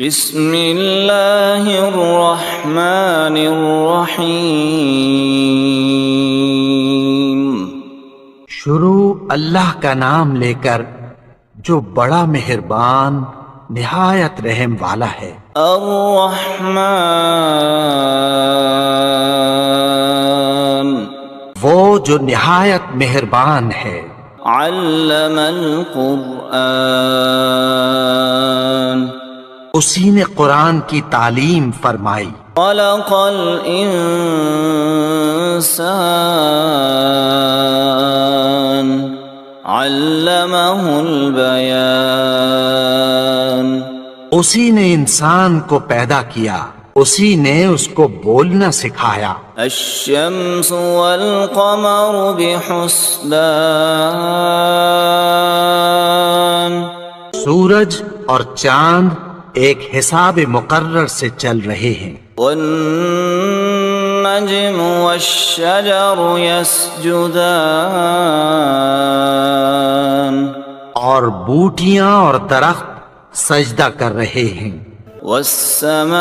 بسم اللہ الرحمن الرحیم۔ شروع اللہ کا نام لے کر جو بڑا مہربان نہایت رحم والا ہے۔ الرحمن، وہ جو نہایت مہربان ہے۔ علم القرآن، اسی نے قرآن کی تعلیم فرمائی۔ خلق الانسان، علمہ البیان، اسی نے انسان کو پیدا کیا، اسی نے اس کو بولنا سکھایا۔ الشمس والقمر بحسبان، سورج اور چاند ایک حساب مقرر سے چل رہے ہیں۔ والنجم والشجر يسجدان، اور بوٹیاں اور درخت سجدہ کر رہے ہیں۔ والسماء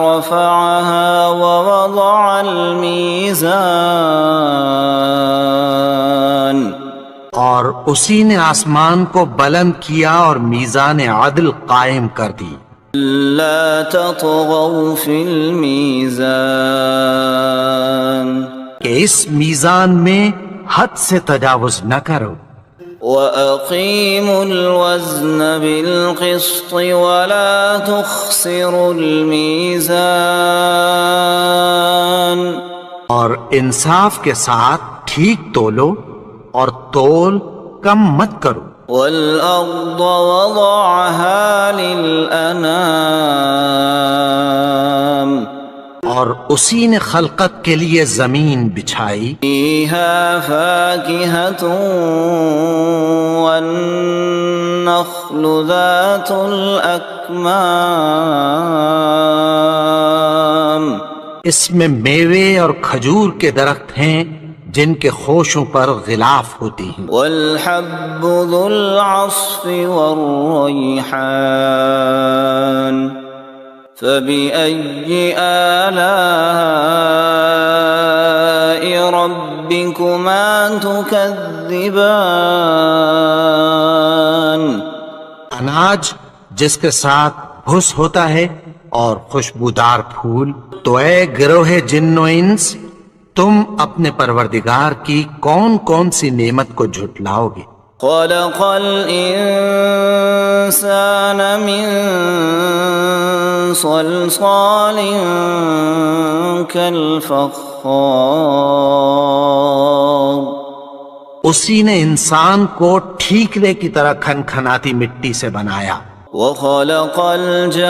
رفعها ووضع الميزان، اور اسی نے آسمان کو بلند کیا اور میزان عدل قائم کر دی۔ لا تطغوا في الميزان، کہ اس میزان میں حد سے تجاوز نہ کرو۔ وَأَقِيمُوا الْوَزْنَ بِالْقِسْطِ وَلَا تُخْسِرُوا الْمِيزَانَ، اور انصاف کے ساتھ ٹھیک تولو اور تول کم مت کرو۔ وَالْأَرْضَ وَضَعَهَا لِلْأَنَامِ، اور اسی نے خلقت کے لیے زمین بچھائی۔ فِيهَا فَاكِهَةٌ وَالنَّخْلُ ذَاتُ الْأَكْمَامِ، اس میں میوے اور کھجور کے درخت ہیں جن کے خوشوں پر غلاف ہوتی ہیں۔ وَالْحَبُّ ذُو الْعَصْفِ وَالرَّيْحَانُ، فَبِأَيِّ آلَاءِ رَبِّكُمَا تُكَذِّبَانِ، اناج جس کے ساتھ بھس ہوتا ہے اور خوشبودار پھول۔ تو اے گروہ جن و انس، تم اپنے پروردگار کی کون کون سی نعمت کو جھٹلاؤ گے؟ خَلَقَ الْإِنسَانَ مِنْ صَلْصَالٍ كَالْفَخَّارِ، اسی نے انسان کو ٹھیکرے کی طرح کھنکھناتی مٹی سے بنایا۔ وَخَلَقَ الْجَانَّ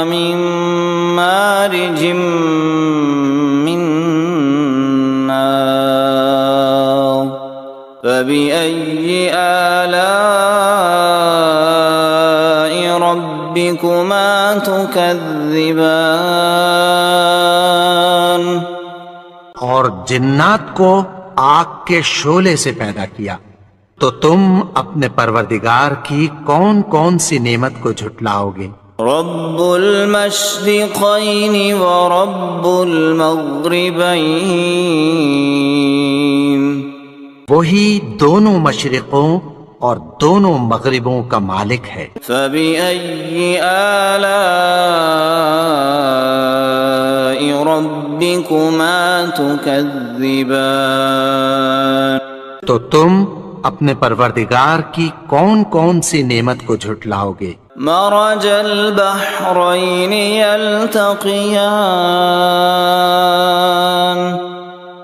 مِن مَّارِجٍ مِّن نَّارٍ، فَبِأَيِّ آلَاءِ رَبِّكُمَا تُكَذِّبَانِ، اور جنات کو آگ کے شعلے سے پیدا کیا، تو تم اپنے پروردگار کی کون کون سی نعمت کو جھٹلاؤ گے؟ رب المشرقین ورب المغربین، وہی دونوں مشرقوں اور دونوں مغربوں کا مالک ہے۔ فبأي آلاء ربكما تكذبان، تو تم اپنے پروردگار کی کون کون سی نعمت کو جھٹلاؤ گے؟ مرج البحرین یلتقیان،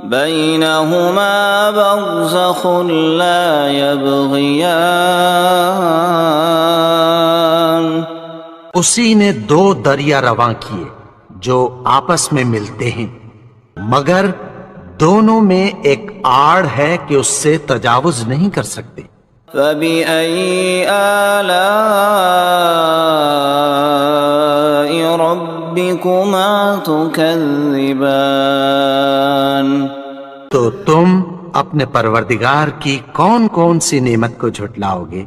بینہما برزخ لا یبغیان، اسی نے دو دریا رواں کیے جو آپس میں ملتے ہیں، مگر دونوں میں ایک آڑ ہے کہ اس سے تجاوز نہیں کر سکتے۔ فَبِأَيِّ آلَاءِ رَبِّكُمَا تُكَذِّبَانِ، تو تم اپنے پروردگار کی کون کون سی نعمت کو جھٹلاؤ گے؟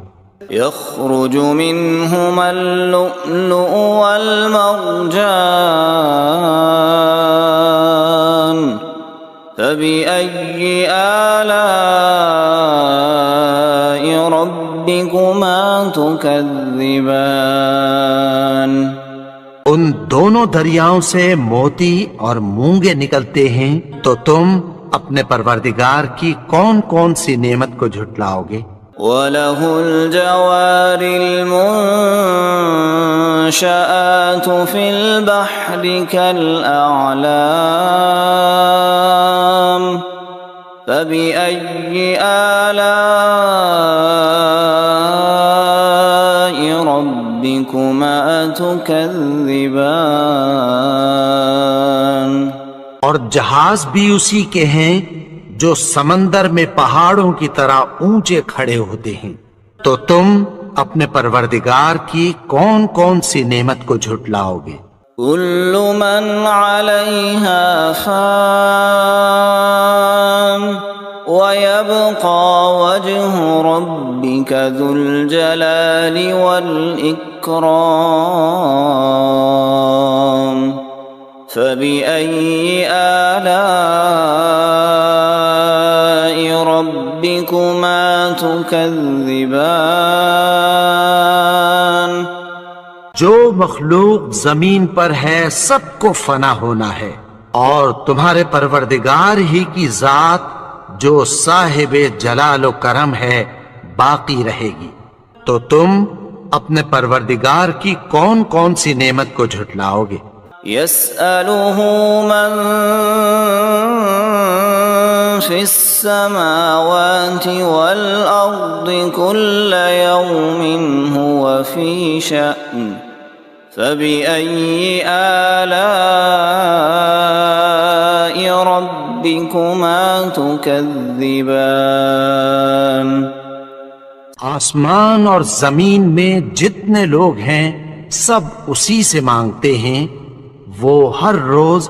يخرج منهما اللؤلؤ والمرجان فبأي آلاء ربكما تكذبان ان دونوں دریاؤں سے موتی اور مونگے نکلتے ہیں، تو تم اپنے پروردگار کی کون کون سی نعمت کو جھٹلاؤ گے؟ وَلَهُ الْجَوَارِ الْمُنشَآتُ فِي الْبَحْرِ كَالْأَعْلَامِ فَبِأَيِّ آلَاءِ رَبِّكُمَا تُكَذِّبَانِ اور جہاز بھی اسی کے ہیں جو سمندر میں پہاڑوں کی طرح اونچے کھڑے ہوتے ہیں، تو تم اپنے پروردگار کی کون کون سی نعمت کو جھٹلاؤ گے؟ كل من عليها فان ويبقى وجه ربك ذو الجلال والإكرام فبأي آلاء ربكما تكذبان جو مخلوق زمین پر ہے سب کو فنا ہونا ہے، اور تمہارے پروردگار ہی کی ذات جو صاحب جلال و کرم ہے باقی رہے گی، تو تم اپنے پروردگار کی کون کون سی نعمت کو جھٹلاؤ گے؟ يسأله من في السماوات والأرض كل يوم هو في شأن فبأي آلاء ربكما تكذبان آسمان اور زمین میں جتنے لوگ ہیں سب اسی سے مانگتے ہیں، وہ ہر روز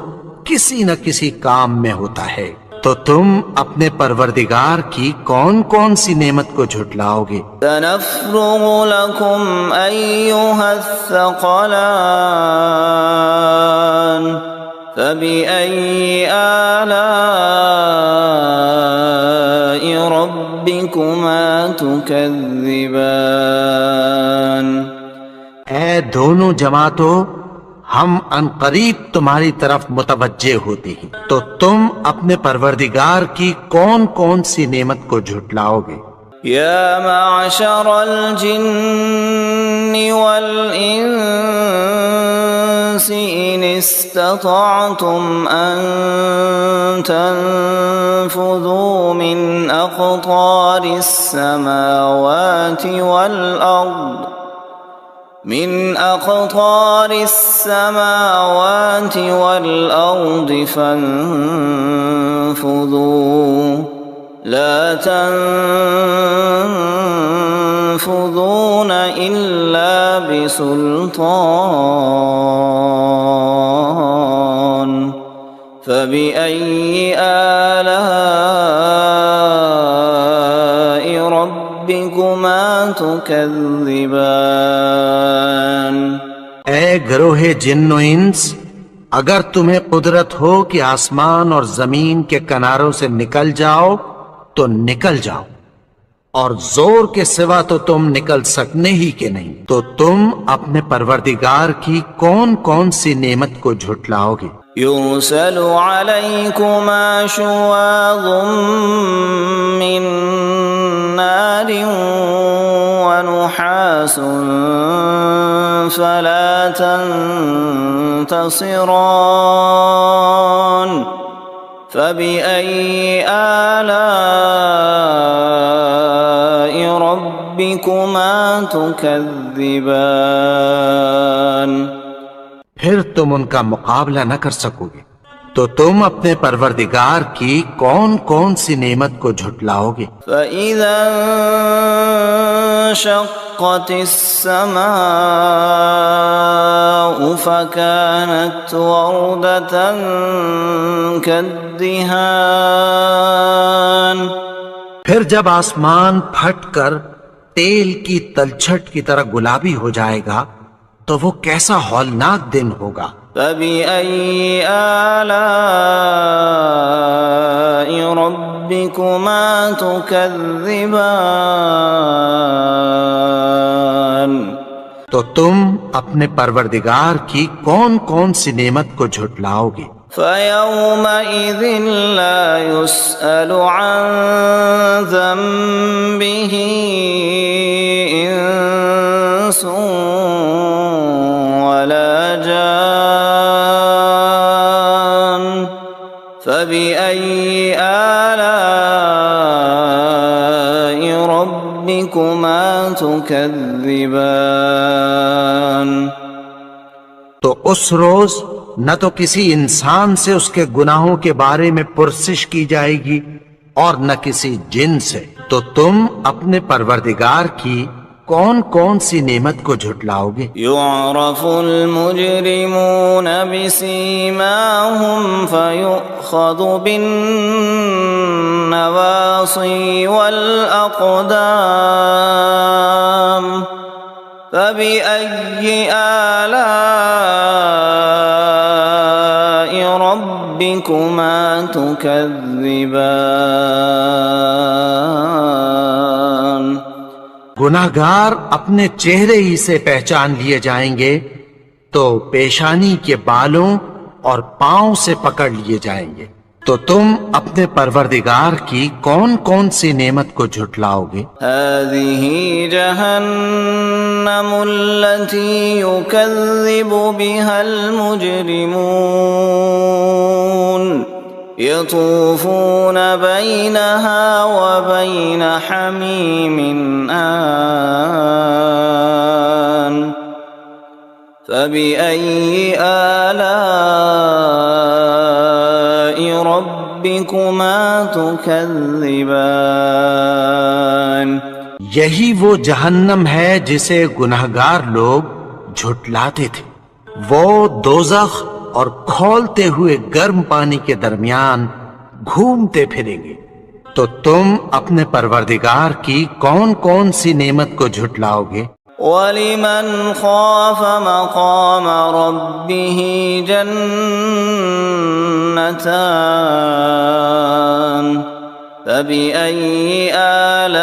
کسی نہ کسی کام میں ہوتا ہے، تو تم اپنے پروردگار کی کون کون سی نعمت کو جھٹلاؤ گے؟ سنفرغ لكم أيها الثقلان فبأي آلاء ربكما تكذبان اے دونوں جماعتوں، ہم ان قریب تمہاری طرف متوجہ ہوتے ہیں، تو تم اپنے پروردگار کی کون کون سی نعمت کو جھٹلاؤ گے؟ يا معشر الجن والإنس إن استطعتم أن تنفذوا من أقطار السماوات والأرض فانفذوا لا تنفذون إلا بسلطان فبأي آلاء ربكما تكذبان اے گروہ جن و انس، اگر تمہیں قدرت ہو کہ آسمان اور زمین کے کناروں سے نکل جاؤ تو نکل جاؤ، اور زور کے سوا تو تم نکل سکنے ہی کے نہیں، تو تم اپنے پروردگار کی کون کون سی نعمت کو جھٹلاؤ گے؟ يرسل عليكما شواظ من نار ونحاس فلا تنتصران فبأي آلاء ربكما تكذبان پھر تم ان کا مقابلہ نہ کر سکو گے، تو تم اپنے پروردگار کی کون کون سی نعمت کو جھٹلاؤ گے؟ فَإِذَا انشقت السماء فكانت وردة كالدهان الدهان پھر جب آسمان پھٹ کر تیل کی تلچھٹ کی طرح گلابی ہو جائے گا تو وہ کیسا ہولناک دن ہوگا۔ فبأي آلاء ربكما تكذبان تو تم اپنے پروردگار کی کون کون سی نعمت کو جھٹلاؤ گے؟ فيومئذ لا يسأل عن ذنبه إنس ولا جان فبأي آلاء ربكما تكذبان تو اس روز نہ تو کسی انسان سے اس کے گناہوں کے بارے میں پرسش کی جائے گی اور نہ کسی جن سے، تو تم اپنے پروردگار کی کون کون سی نعمت کو جھٹلاؤ گے؟ يعرف المجرمون بسيماهم فيؤخذ بالنواصي والأقدام فبأي آلاء ربكما تكذبان گناہگار اپنے چہرے ہی سے پہچان لیے جائیں گے تو پیشانی کے بالوں اور پاؤں سے پکڑ لیے جائیں گے، تو تم اپنے پروردگار کی کون کون سی نعمت کو جھٹلاؤ گے؟ هذه جهنم التي يكذب بها المجرمون يطوفون بينها وبين حميم آن فبأي آلاء ربكما تكذبان یہی وہ جہنم ہے جسے گناہگار لوگ جھٹلاتے تھے، وہ دوزخ اور کھولتے ہوئے گرم پانی کے درمیان گھومتے پھریں گے، تو تم اپنے پروردگار کی کون کون سی نعمت کو جھٹلاؤ گے؟ وَلِمَنْ خَافَ مَقَامَ رَبِّهِ جَنَّتَانِ فَبِأَيِّ آلَاءِ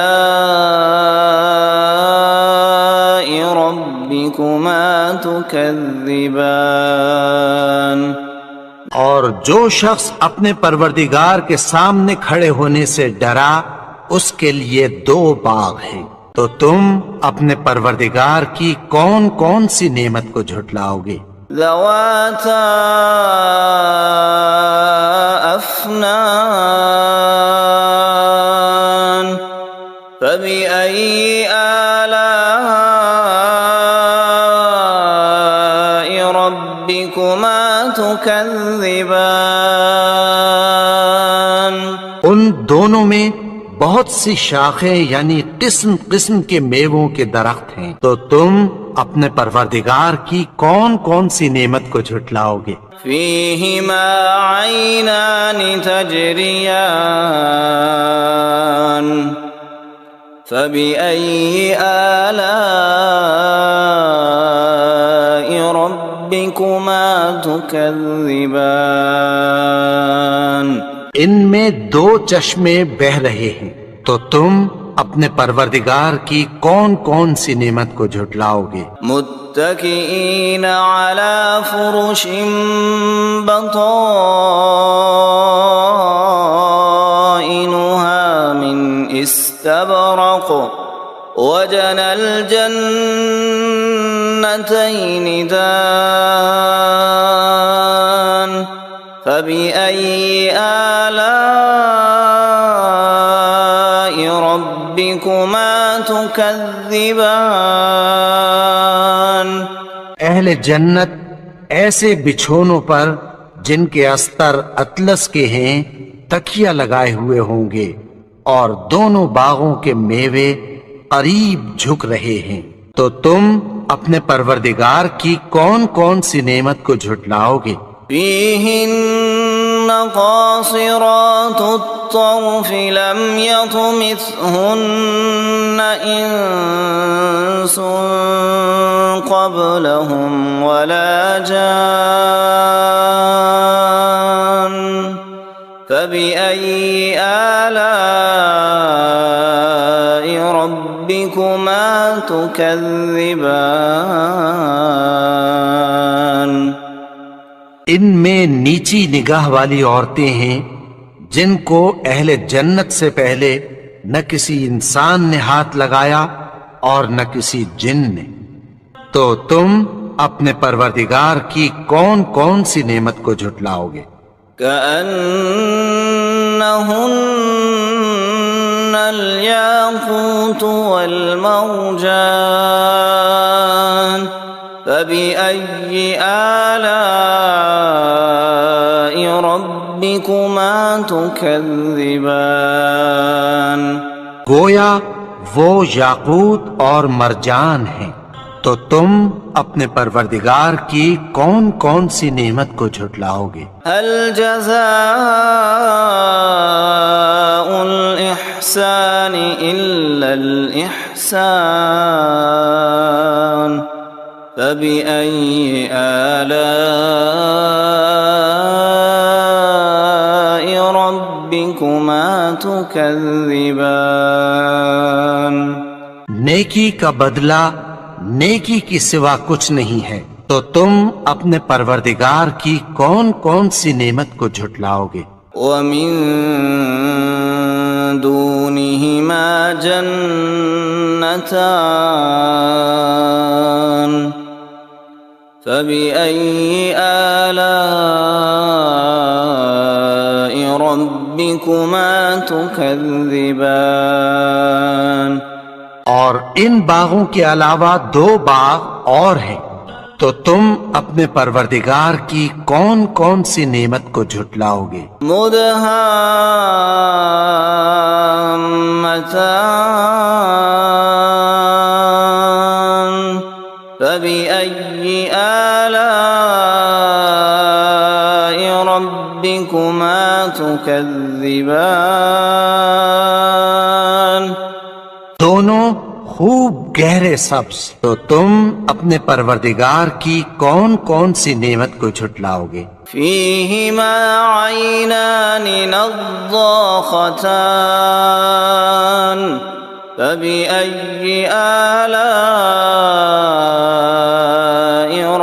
رَبِّكُمَا تُكَذِّبَانِ اور جو شخص اپنے پروردگار کے سامنے کھڑے ہونے سے ڈرا اس کے لیے دو باغ ہیں، تو تم اپنے پروردگار کی کون کون سی نعمت کو جھٹلاؤ گے؟ ذواتا افنان فبأي آلاء ربكما تكذبان ان دونوں میں بہت سی شاخیں یعنی قسم قسم کے میووں کے درخت ہیں، تو تم اپنے پروردگار کی کون کون سی نعمت کو جھٹلاؤ گے؟ فيهما عينان تجريان فبأي آلاء ربكما تكذبان ان میں دو چشمے بہ رہے ہیں، تو تم اپنے پروردگار کی کون کون سی نعمت کو جھٹلاؤ گے؟ متكئين على فرش بطائنها من استبرق وجنى الجنتين دان فبأي آلاء ربكما تكذبان اہل جنت ایسے بچھونوں پر جن کے استر اطلس کے ہیں تکیہ لگائے ہوئے ہوں گے، اور دونوں باغوں کے میوے قریب جھک رہے ہیں، تو تم اپنے پروردگار کی کون کون سی نعمت کو جھٹلاؤ گے؟ فيهن قاصرات الطرف لم يطمثهن إنس قبلهم ولا جان فبأي آلاء ربكما تكذبان ان میں نیچی نگاہ والی عورتیں ہیں جن کو اہل جنت سے پہلے نہ کسی انسان نے ہاتھ لگایا اور نہ کسی جن نے، تو تم اپنے پروردگار کی کون کون سی نعمت کو جھٹلاؤ گے؟ كأنهن الياقوت والمرجان فبأي آلاء ربكما تكذبان گویا وہ یاقوت اور مرجان ہیں، تو تم اپنے پروردگار کی کون کون سی نعمت کو جھٹلاؤ گے؟ هل جزاء الإحسان إلا الإحسان فبأي آلاء ربكما تكذبان نیکی کا بدلہ نیکی کی سوا کچھ نہیں ہے، تو تم اپنے پروردگار کی کون کون سی نعمت کو جھٹلاؤ گے؟ ومن دونهما جنتان فبأي آلاء ربكما تكذبان اور ان باغوں کے علاوہ دو باغ اور ہیں، تو تم اپنے پروردگار کی کون کون سی نعمت کو جھٹلاؤ گے؟ مدهامتان فبأي آلاء ربكما تكذبان دونوں خوب گہرے سبز، تو تم اپنے پروردگار کی کون کون سی نعمت کو جھٹلاؤ گے؟ فيهما عينان نضاختان فبأي آلاء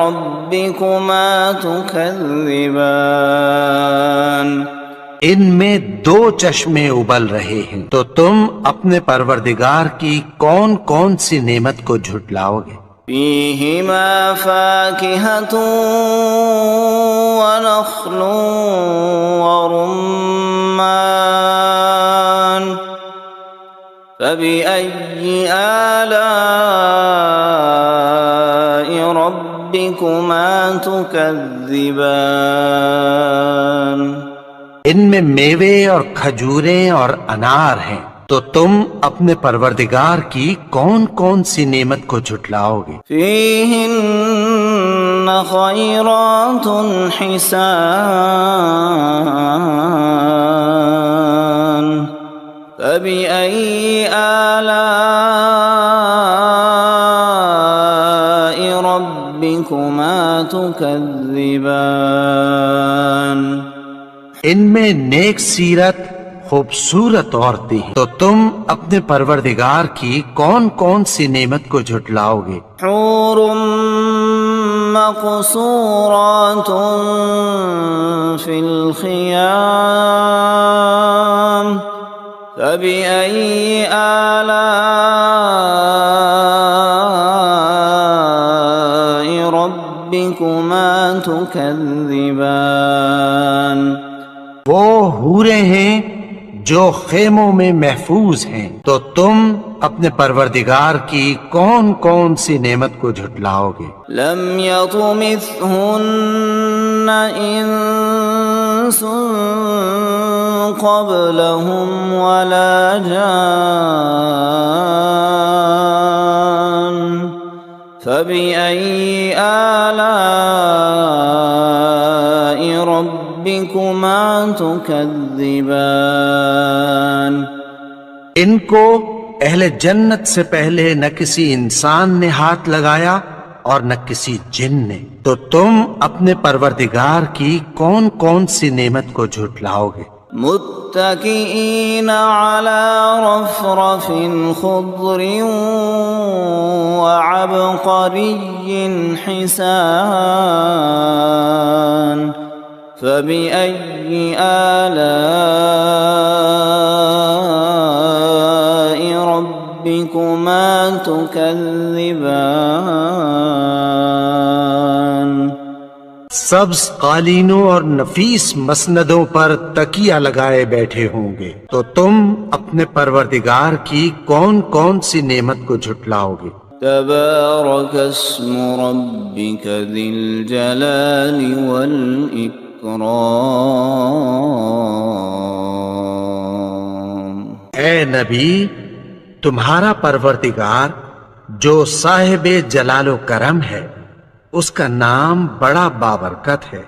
ربكما تكذبان ان میں دو چشمے ابل رہے ہیں، تو تم اپنے پروردگار کی کون کون سی نعمت کو جھٹلاؤ گے؟ فيهما فاكهة ونخل ورمان فبأي آلاء ربكما تكذبان ان میں میوے اور کھجوریں اور انار ہیں، تو تم اپنے پروردگار کی کون کون سی نعمت کو جھٹلاؤ گے؟ فيهن خيرات حسان فبأي آلاء ربكما تكذبان ان میں نیک سیرت خوبصورت عورتیں ہیں، تو تم اپنے پروردگار کی کون کون سی نعمت کو جھٹلاؤ گے؟ حور مقصورات في الخيام فبأي آلاء ربكما تكذبان وہ حوریں ہیں جو خیموں میں محفوظ ہیں، تو تم اپنے پروردگار کی کون کون سی نعمت کو جھٹلاؤ گے؟ لم يطمثهن انس قبلهم ولا جان فبأي آلاء ربكما ربكما تكذبان ان کو اہل جنت سے پہلے نہ کسی انسان نے ہاتھ لگایا اور نہ کسی جن نے، تو تم اپنے پروردگار کی کون کون سی نعمت کو جھٹلاؤ گے؟ متكئين على رفرف خضر وعبقري حسان فبأي آلاء ربكما تكذبان سبز قالینوں اور نفیس مسندوں پر تکیہ لگائے بیٹھے ہوں گے، تو تم اپنے پروردگار کی کون کون سی نعمت کو جھٹلاؤ گے؟ تبارك اسم ربك ذي الجلال والإكرام اے نبی، تمہارا پروردگار جو صاحب جلال و کرم ہے، اس کا نام بڑا بابرکت ہے۔